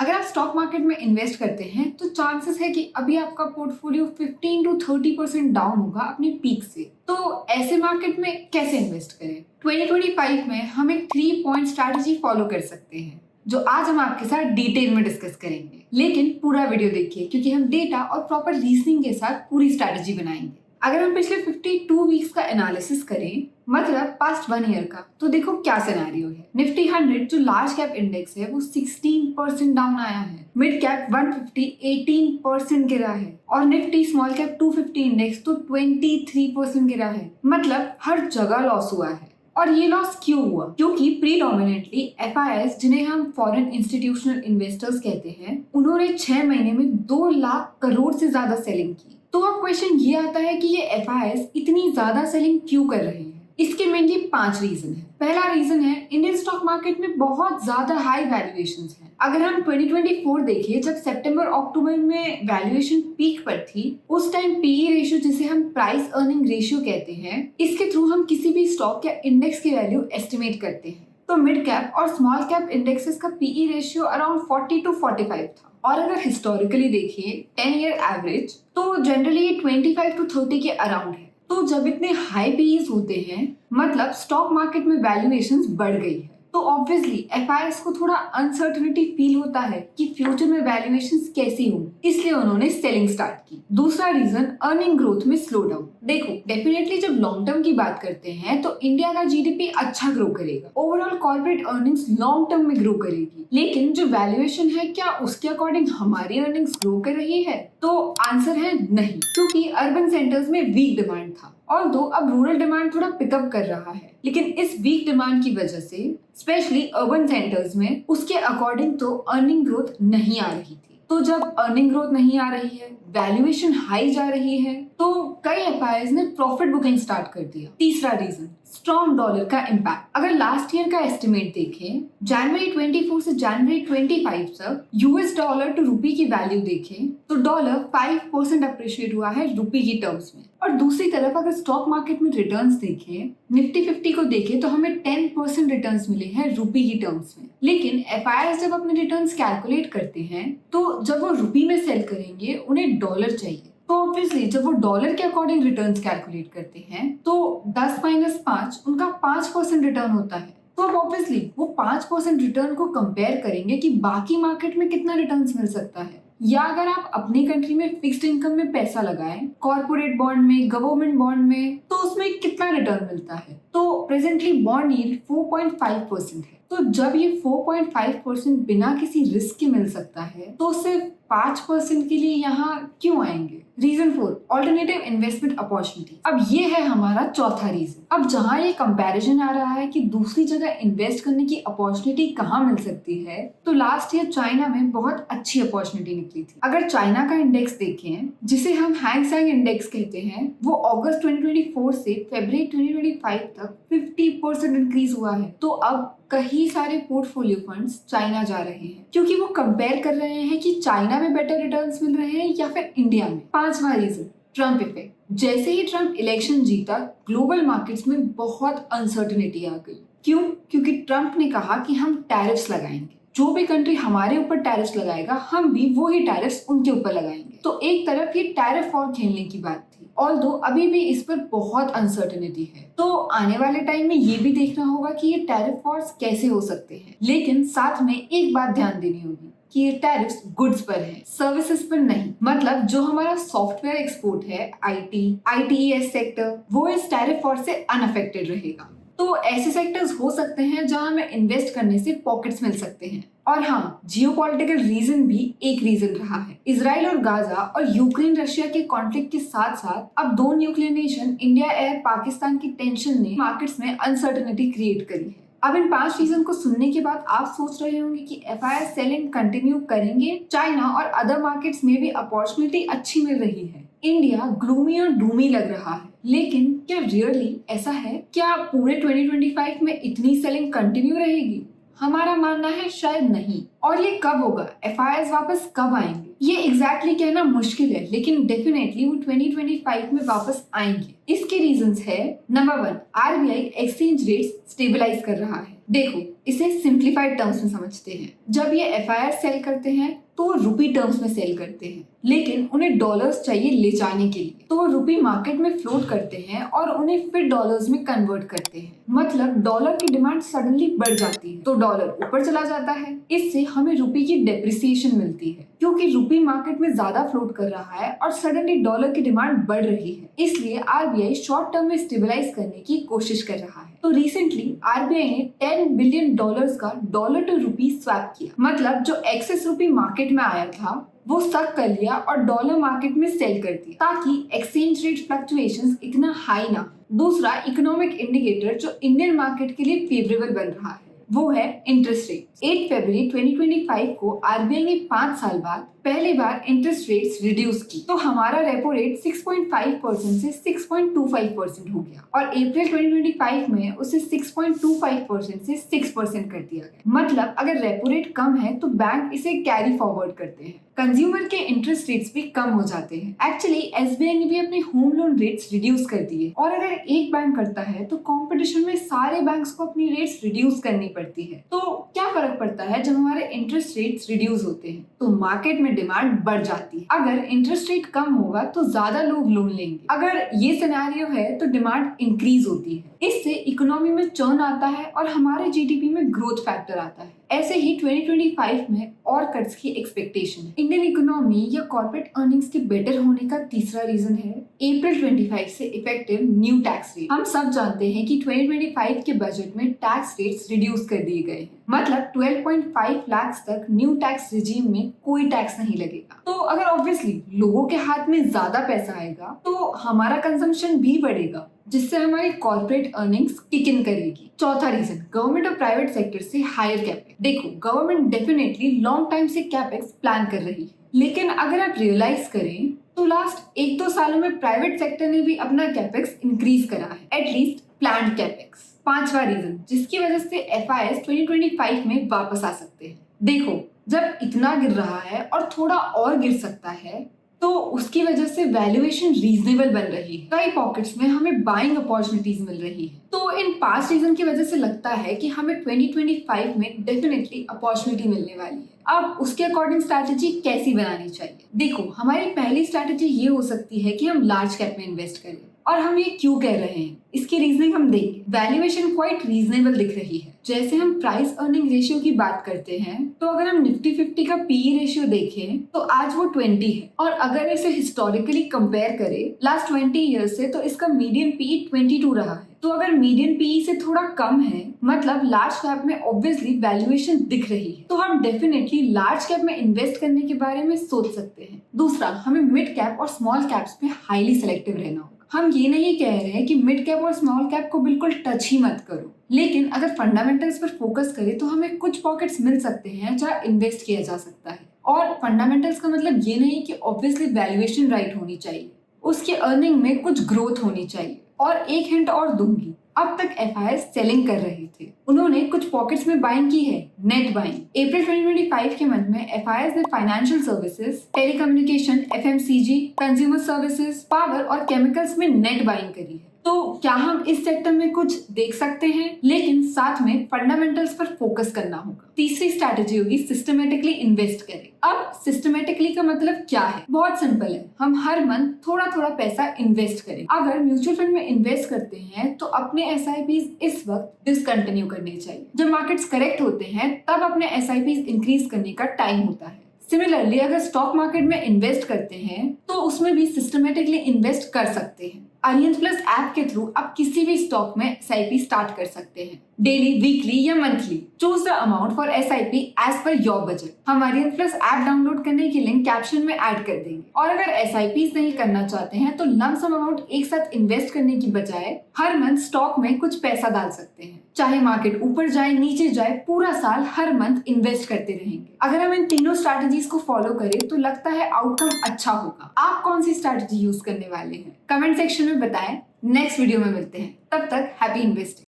अगर आप stock market में इन्वेस्ट करते हैं तो चांसेस है कि अभी आपका पोर्टफोलियो 15 टू 30% डाउन होगा अपने पीक से। तो ऐसे मार्केट में कैसे इन्वेस्ट करें? 2025 में हम एक 3 पॉइंट स्ट्रैटेजी फॉलो कर सकते हैं जो आज हम आपके साथ डिटेल में डिस्कस करेंगे। लेकिन पूरा वीडियो देखिए क्योंकि हम डेटा और प्रॉपर रीजनिंग के साथ पूरी स्ट्रैटेजी बनाएंगे। अगर हम पिछले 52 वीक्स का एनालिसिस करें, मतलब पास्ट 1 ईयर का, तो देखो क्या सिनेरियो है। निफ्टी 100 जो लार्ज कैप इंडेक्स है वो 16% डाउन आया है। मिड कैप 150 18% गिरा है और निफ्टी स्मॉल कैप 250 इंडेक्स तो 23% गिरा है। मतलब हर जगह लॉस हुआ है। और ये लॉस क्यों हुआ? क्योंकि प्रीडोमिनेंटली एफआईआईज, जिन्हें हम फॉरेन इंस्टीट्यूशनल इन्वेस्टर्स कहते हैं, उन्होंने 6 महीने में 2 लाख करोड़ से ज्यादा सेलिंग की। तो अब क्वेश्चन ये आता है कि ये एफआईआईज इतनी ज्यादा सेलिंग क्यों कर रहे हैं? इसके मेनली 5 रीजन है। पहला रीजन है इंडियन स्टॉक मार्केट में बहुत ज्यादा हाई वैल्यूएशंस हैं। अगर हम 2024 देखें, जब सितंबर अक्टूबर में वैल्यूएशन पीक पर थी, उस टाइम पीई रेशियो, जिसे हम प्राइस अर्निंग रेशियो कहते हैं, इसके थ्रू हम किसी भी स्टॉक या इंडेक्स की वैल्यू एस्टिमेट करते हैं। तो मिड कैप और स्मॉल कैप इंडेक्सेस का पीई रेशियो अराउंड 40 टू 45 था। और अगर हिस्टोरिकली देखिए 10 ईयर एवरेज, तो जनरली ये 25 टू 30 के अराउंड है। तो जब इतने हाई पीईज होते हैं, मतलब स्टॉक मार्केट में वैल्यूएशंस बढ़ गई है, तो ऑब्वियसली एफआईआईज को थोड़ा अनसर्टेनिटी फील होता है कि फ्यूचर में वैल्यूएशंस कैसी होंगी, इसलिए उन्होंने सेलिंग स्टार्ट की। दूसरा रीजन अर्निंग ग्रोथ में स्लो डाउन। देखो, डेफिनेटली जब लॉन्ग टर्म की बात करते हैं तो इंडिया का जीडीपी अच्छा ग्रो करेगा, overall corporate earnings long term में ग्रो करेगी, लेकिन जो वैल्यूएशन है क्या उसके अकॉर्डिंग हमारी अर्निंग्स ग्रो कर रही है? तो आंसर है नहीं, क्योंकि अर्बन सेंटर्स में वीक डिमांड था और अब रूरल डिमांड थोड़ा पिकअप कर रहा है, लेकिन इस वीक डिमांड की वजह से स्पेशली अर्बन सेंटर्स में उसके अकॉर्डिंग तो अर्निंग ग्रोथ नहीं आ रही थी। तो जब अर्निंग ग्रोथ नहीं आ रही है, वैल्यूएशन हाई जा रही है, तो कई एफआईआईज ने प्रॉफिट बुकिंग स्टार्ट कर दिया। तीसरा रीजन स्ट्रॉन्ग डॉलर का इम्पैक्ट। अगर लास्ट ईयर का एस्टिमेट देखें, जनवरी 24 से जनवरी 25 तक यूएस डॉलर टू रुपी की वैल्यू देखें तो डॉलर 5% अप्रिशिएट हुआ है रुपी की टर्म्स में। और दूसरी तरफ अगर स्टॉक मार्केट में रिटर्न्स देखें, निफ्टी 50 को देखें तो हमें 10% रिटर्न्स मिले हैं रुपी की टर्म्स में। लेकिन एफआईआईज जब अपने रिटर्न्स कैलकुलेट करते हैं तो जब वो रुपी में सेल करेंगे उन्हें डॉलर चाहिए। तो ऑब्वियसली जब वो डॉलर के अकॉर्डिंग रिटर्न्स कैलकुलेट करते हैं तो 10 माइनस 5 उनका 5% रिटर्न होता है। तो अब ऑब्वियसली वो 5% रिटर्न को कंपेयर करेंगे कि बाकी मार्केट में कितना रिटर्न्स मिल सकता है। या अगर आप अपनी कंट्री में फिक्स्ड इनकम में पैसा लगाएं, कॉर्पोरेट बॉन्ड में, गवर्नमेंट बॉन्ड में, तो उसमें कितना रिटर्न मिलता है? तो प्रेजेंटली बॉन्ड यील्ड 4.5% है। तो जब ये 4.5% बिना किसी रिस्क के मिल सकता है, तो सिर्फ 5% के लिए यहाँ क्यों आएंगे? Reason 4 alternative investment opportunity. अब ये है हमारा चौथा रीजन। अब जहाँ ये कंपैरिजन आ रहा है कि दूसरी जगह इन्वेस्ट करने की अपॉर्चुनिटी कहाँ मिल सकती है, तो लास्ट ईयर चाइना में बहुत अच्छी अपॉर्चुनिटी निकली थी। अगर चाइना का इंडेक्स देखें, जिसे हम हैंग सेंग इंडेक्स कहते हैं, वो अगस्त 2024 से फरवरी 2025 तक 50% इंक्रीज हुआ है। तो अब कई सारे पोर्टफोलियो फंड्स चाइना जा रहे हैं क्योंकि वो कंपेयर कर रहे हैं कि चाइना में बेटर रिटर्न्स मिल रहे हैं या फिर इंडिया में। पांचवा रीजन ट्रम्प इफेक्ट। जैसे ही ट्रम्प इलेक्शन जीता, ग्लोबल मार्केट्स में बहुत अनसर्टेनिटी आ गई। क्यों? क्योंकि ट्रम्प ने कहा कि हम टैरिफ्स लगाएंगे, जो भी कंट्री हमारे ऊपर टैरिफ्स लगाएगा हम भी वो ही टैरिफ्स उनके ऊपर लगाएंगे। तो एक तरफ ये टैरिफ वॉर खेलने की बात थी, ऑल्दो अभी भी इस पर बहुत अनसर्टेनिटी है। तो आने वाले टाइम में ये भी देखना होगा कि ये टैरिफ वॉर्स कैसे हो सकते हैं। लेकिन साथ में एक बात ध्यान देनी होगी कि ये टैरिफ्स गुड्स पर है, सर्विसेज पर नहीं। मतलब जो हमारा सॉफ्टवेयर एक्सपोर्ट है, आईटीईएस सेक्टर, वो इस टैरिफ वॉर से अनअफेक्टेड रहेगा। तो ऐसे सेक्टर्स हो सकते हैं जहां हमें इन्वेस्ट करने से पॉकेट्स मिल सकते हैं। और हाँ, जियोपॉलिटिकल रीजन भी एक रीजन रहा है। इजराइल और गाजा और यूक्रेन रशिया के कॉन्फ्लिक्ट के साथ साथ अब 2 nuclear nation India air Pakistan की टेंशन ने मार्केट्स में अनसर्टेनिटी क्रिएट करी है। अब इन 5 रीजन को सुनने के बाद आप सोच रहे होंगे कि एफआईआई सेलिंग कंटिन्यू करेंगे, चाइना और अदर मार्केट्स में भी अपॉर्चुनिटी अच्छी मिल रही है, इंडिया ग्लूमी और डूमी लग रहा है। लेकिन क्या रियली ऐसा है? क्या पूरे 2025 में इतनी सेलिंग कंटिन्यू रहेगी? हमारा मानना है शायद नहीं। और ये कब होगा? एफआईआईज वापस कब आएंगे? ये एग्जैक्टली कहना मुश्किल है, लेकिन डेफिनेटली वो 2025 में वापस आएंगे। इसके रीजंस है, number 1, RBI exchange rates stabilize कर रहा है। देखो, इसे सिंप्लीफाइड टर्म्स में समझते हैं। जब ये एफआईआर सेल करते हैं तो वो रुपी टर्म्स में सेल करते हैं, लेकिन उन्हें डॉलर्स चाहिए ले जाने के लिए, तो वो रुपी मार्केट में फ्लोट करते हैं और उन्हें फिर डॉलर्स में कन्वर्ट करते हैं। मतलब डॉलर की डिमांड सडनली बढ़ जाती है तो डॉलर ऊपर चला जाता है। इससे हमें रुपी की डेप्रिसिएशन मिलती है, क्योंकि रुपी मार्केट में ज्यादा फ्लोट कर रहा है और सडनली डॉलर की डिमांड बढ़ रही है। इसलिए आरबीआई शॉर्ट टर्म में स्टेबलाइज करने की कोशिश कर रहा है। तो रिसेंटली आरबीआई ने $10 बिलियन का डॉलर टू रुपी स्वैप किया। मतलब जो एक्सेस रुपी मार्केट में आया था वो सक कर लिया और डॉलर मार्केट में सेल कर दिया, ताकि एक्सचेंज रेट फ्लक्चुएशंस इतना हाई ना। दूसरा इकोनॉमिक इंडिकेटर जो इंडियन मार्केट के लिए फेवरेबल बन रहा है वो है इंटरेस्ट रेट। 8 फरवरी 2025 को आरबीआई ने 5 साल बाद पहली बार इंटरेस्ट रेट्स रिड्यूस की, तो हमारा रेपो रेट 6.5% से 6.25% हो गया और अप्रैल 2025 में उसे 6.25% से 6% कर दिया गया। मतलब अगर रेपो रेट कम है तो बैंक इसे कैरी फॉरवर्ड करते हैं। कंज्यूमर के इंटरेस्ट रेट्स भी कम हो जाते हैं। एक्चुअली एसबीआई ने भी अपने होम लोन रेट्स रिड्यूस कर दिए और अगर एक बैंक करता है तो कंपटीशन में सारे बैंक्स को अपनी रेट्स रिड्यूस करनी पड़ती है। तो क्या फर्क पड़ता है जब हमारे इंटरेस्ट रेट्स रिड्यूस होते हैं? तो मार्केट में डिमांड बढ़ जाती है। अगर इंटरेस्ट रेट कम होगा तो ज्यादा लोग लोन लेंगे। अगर ये सिनेरियो है तो डिमांड इंक्रीज होती है। इससे इकोनॉमी में चर्न आता है और हमारे जीडीपी में ग्रोथ फैक्टर आता है। ऐसे ही 2025 में और कट्स की एक्सपेक्टेशन है। इंडियन इकोनॉमी या कॉर्पोरेट अर्निंग्स के बेटर होने का तीसरा रीजन है अप्रैल 25 से इफेक्टिव न्यू टैक्स रेट। हम सब जानते हैं कि 2025 के बजट में टैक्स रेट्स रिड्यूस कर दिए गए हैं। मतलब 12.5 लाख तक न्यू टैक्स रिजीम में कोई टैक्स नहीं लगेगा। तो अगर ऑब्वियसली लोगों के हाथ में ज्यादा पैसा आएगा तो हमारा कंजम्पशन भी बढ़ेगा, जिससे हमारी कॉर्पोरेट अर्निंग्स किक इन करेगी। चौथा रीजन गवर्नमेंट और प्राइवेट सेक्टर से हायर कैपेक्स। देखो, गवर्नमेंट डेफिनेटली लॉन्ग टाइम से कैपेक्स प्लान कर रही है, लेकिन अगर आप रियलाइज करें तो लास्ट 1-2 सालों में प्राइवेट सेक्टर ने भी अपना कैपेक्स इंक्रीज करा है, एटलीस्ट प्लान्ड कैपेक्स। पांचवा रीजन जिसकी वजह से एफआईएस 2025 में वापस आ सकते हैं। देखो, जब इतना गिर रहा है और थोड़ा और गिर सकता है तो उसकी वजह से वैल्यूएशन रीजनेबल बन रही है। कई पॉकेट्स में हमें बाइंग अपॉर्चुनिटीज मिल रही है। तो इन पांच रीजन की वजह से लगता है कि हमें 2025 में डेफिनेटली अपॉर्चुनिटी मिलने वाली है। अब उसके अकॉर्डिंग स्ट्रैटेजी कैसी बनानी चाहिए? देखो, हमारी पहली स्ट्रैटेजी ये हो सकती है कि हम लार्ज कैप में इन्वेस्ट करें। और हम ये क्यों कह रहे हैं, इसकी रीजनिंग हम देखें। वैल्यूएशन क्वाइट रीजनेबल दिख रही है। जैसे हम प्राइस अर्निंग रेशियो की बात करते हैं तो अगर हम निफ्टी 50 का पीई रेशियो देखें तो आज वो 20 है, और अगर इसे हिस्टोरिकली कंपेयर करें लास्ट 20 ईयर्स से तो इसका मीडियन पीई 22 रहा है। तो अगर मीडियन पीई से थोड़ा कम है मतलब लार्ज कैप में ऑब्वियसली वैल्यूएशन दिख रही है, तो हम डेफिनेटली लार्ज कैप में इन्वेस्ट करने के बारे में सोच सकते हैं। दूसरा, हमें मिड कैप और स्मॉल कैप्स में हाईली सिलेक्टिव रहना होगा। हम ये नहीं कह रहे हैं कि मिड कैप और स्मॉल कैप को बिल्कुल टच ही मत करो, लेकिन अगर फंडामेंटल्स पर फोकस करें तो हमें कुछ पॉकेट्स मिल सकते हैं जहाँ इन्वेस्ट किया जा सकता है। और फंडामेंटल्स का मतलब ये नहीं कि ऑब्वियसली वैल्यूएशन राइट होनी चाहिए, उसके अर्निंग में कुछ ग्रोथ होनी चाहिए। और एक हिंट और दूंगी, अब तक एफआईएस सेलिंग कर रहे थे, उन्होंने कुछ पॉकेट्स में बाइंग की है, नेट बाइंग। अप्रैल 2025 के मंथ में एफआईएस ने financial services, telecommunication, FMCG, consumer services, power और केमिकल्स में नेट बाइंग करी है। तो क्या हम इस सेक्टर में कुछ देख सकते हैं, लेकिन साथ में फंडामेंटल्स पर फोकस करना होगा। तीसरी स्ट्रैटेजी होगी सिस्टमेटिकली इन्वेस्ट करें। अब सिस्टमेटिकली का मतलब क्या है? बहुत सिंपल है, हम हर मंथ थोड़ा थोड़ा पैसा इन्वेस्ट करें। अगर म्यूचुअल फंड में इन्वेस्ट करते हैं तो अपने एसआईपीज इस वक्त डिसकंटिन्यू करने चाहिए। जब मार्केट्स करेक्ट होते हैं तब अपने एसआईपीज इंक्रीज करने का टाइम होता है। सिमिलरली अगर स्टॉक मार्केट में इन्वेस्ट करते हैं तो उसमें भी सिस्टमेटिकली इन्वेस्ट कर सकते हैं। आर्यन प्लस ऐप के थ्रू आप किसी भी स्टॉक में एसआईपी स्टार्ट कर सकते हैं, डेली, वीकली या monthly. Choose the amount for SIP as per your budget. हम आर्यन प्लस ऐप डाउनलोड करने की लिंक कैप्शन में ऐड कर देंगे। और अगर एसआईपी नहीं करना चाहते हैं तो लम सम अमाउंट एक साथ इन्वेस्ट करने की बजाय हर मंथ स्टॉक में कुछ पैसा डाल सकते हैं। चाहे मार्केट ऊपर जाए नीचे जाए, पूरा साल हर मंथ इन्वेस्ट करते रहेंगे। अगर हम इन तीनों स्ट्रैटेजीज को फॉलो करें तो लगता है आउटकम अच्छा होगा। आप कौन सी स्ट्रैटेजी यूज करने वाले हैं? कमेंट सेक्शन में बताएं। नेक्स्ट वीडियो में मिलते हैं, तब तक हैप्पी इन्वेस्टिंग।